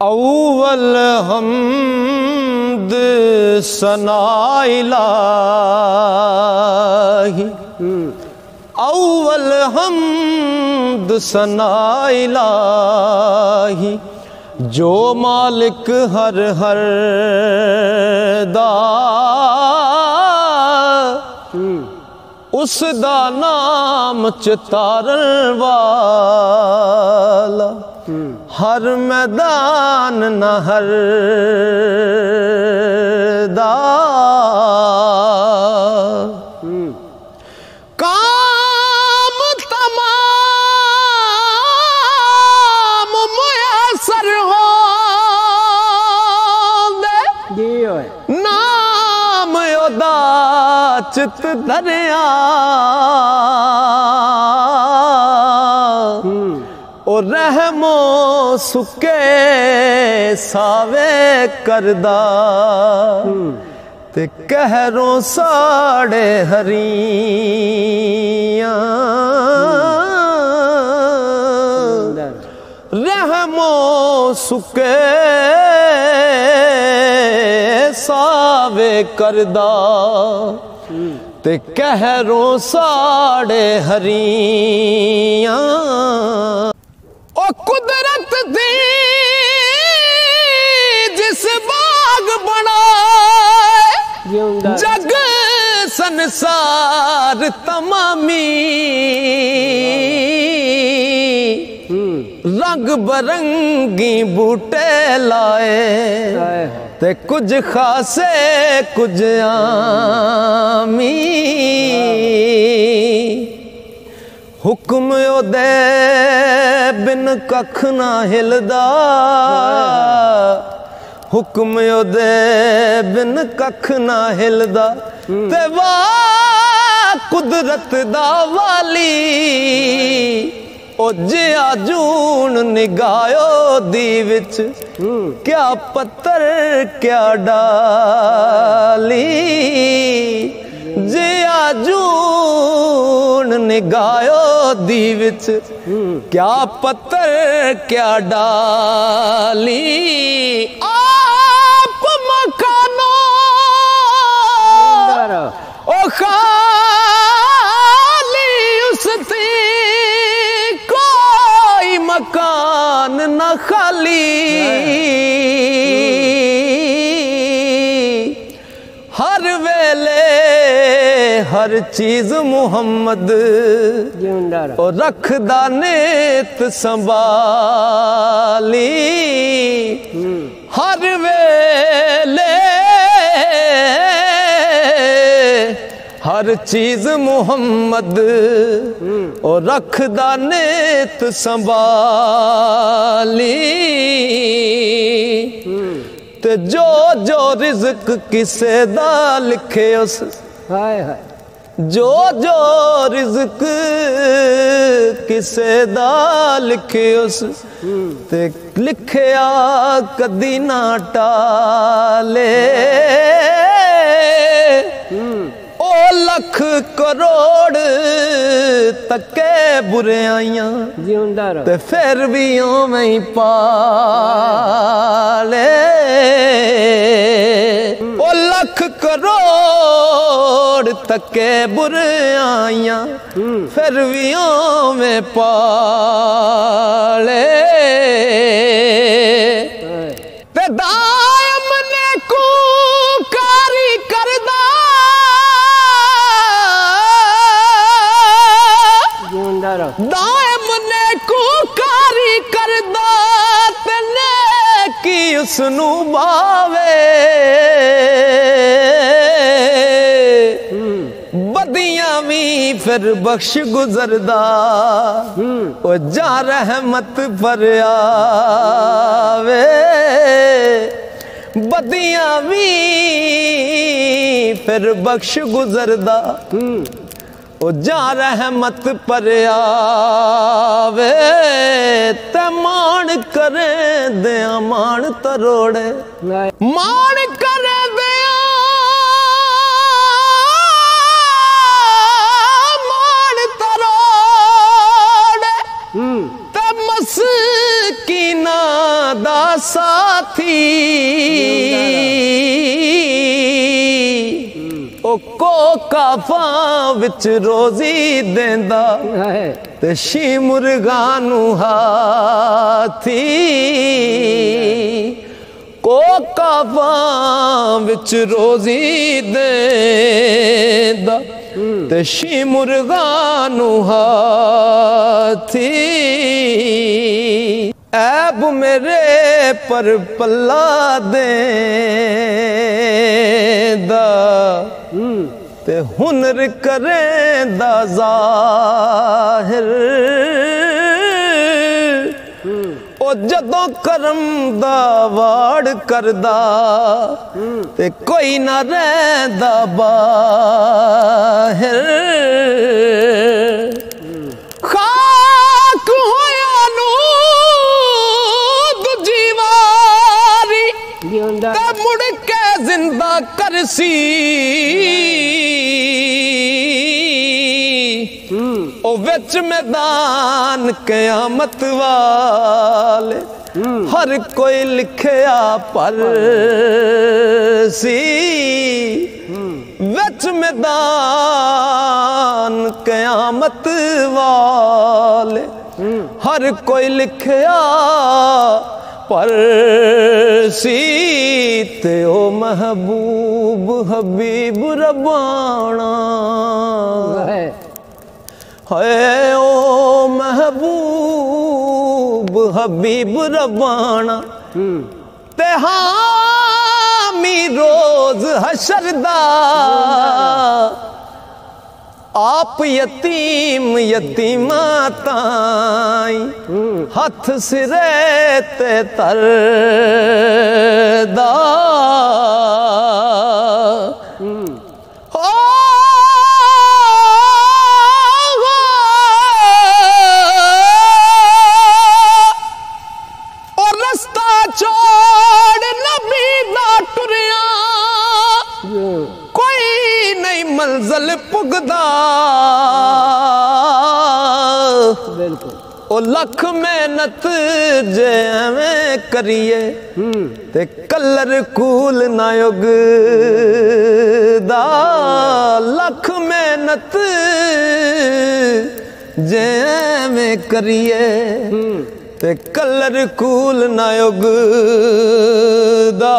अव्वल हम्द सना इलाही, अव्वल हम्द सना इलाही, जो मालिक हर हर दा उस दा नाम चितारन वाला, हर मैदान न हर दा काम तमाम मुयसर हो दे, नाम ओदा चित धरिया और रहमो सुके सावे करदा, ते कहरों साड़े हरियां रहमो सुके सावे करदा, ते कहरों साड़े हरियां। ओ कुदरत दी जिस बाग बनाए, जग संसार तमामी, रंग बरंगी बूटे लाए, ते कुछ खासे कुछ आमी, हुक्म ओदे बिन कख ना हिलदा, हुक्म ओदे बिन कख ना हिलदा, ते वाह कुदरत दा वाली, ओ जिया जून निगायो दी विच, क्या पत्थर क्या डाली, जिया जून निगायो दी विच, क्या पत्थर क्या डाली, आप मकानो ओ खाली उसती कोई मकान न खाली, हर वेले हर चीज मुहम्मद और रखदा नेत संभाली, हर वेले हर चीज मुहम्मद और रखदा नेत संभाली, ते जो जो रिज़्क किसे दा लिखे उस, जो जो रिज़्क किसे दा लिखे उस, ते लिखया कदी ना टाले, ओ लख करोड़ तके बुराइयां, ते फिर भी ओवें ही पाले, ओ लख करोड़ तके बुराइयां, फिर भी ओवें पाले, ते दायम ने को कारी करदा, दायम ने को कारी करदा, ते नेकी उसनू भावे, बदियां भी फिर बख्श गुजरदा, ओ जा रहमत पर आवे, बदियां भी फिर बख्श गुजरदा, ओ जा रहमत पर आवे, ते मान करे दिया मान तरोड़े, मान करे दिया मान तरोड़े, ते मस्कीना दा साथी ओ को काफा विच रोजी देंदा ते शी मुर्गा नू हाथी को काफा विच रोजी देंदा ते शी मुर्गा नू हाथी ऐब मेरे पर पल्ला देंदा ते हुनर करेंदा ज़ाहिर ओ जदों करम दा वाड़ करदा ते कोई ना रहिंदा बाहिर खाक होया नू दूजी वारी ते मुड़ के जिंदा करसी ओ विच मैदान कयामत वाले हर कोई लिखया पर सी विच मैदान कयामत वाले हर कोई लिखया पर सी ते ओ महबूब हबीब रबाना है ओ महबूब हबीब रबाना ते हामी रोज हशरदा आप यतीम यतीमा ताई हथ सिरे ते तरदा मंजिल पुगदा ओ लख मेहनत जे एवें करिए ते कलर कूल ना उगदा लख मेहनत जे एवें करिए ते कलर कूल ना उगदा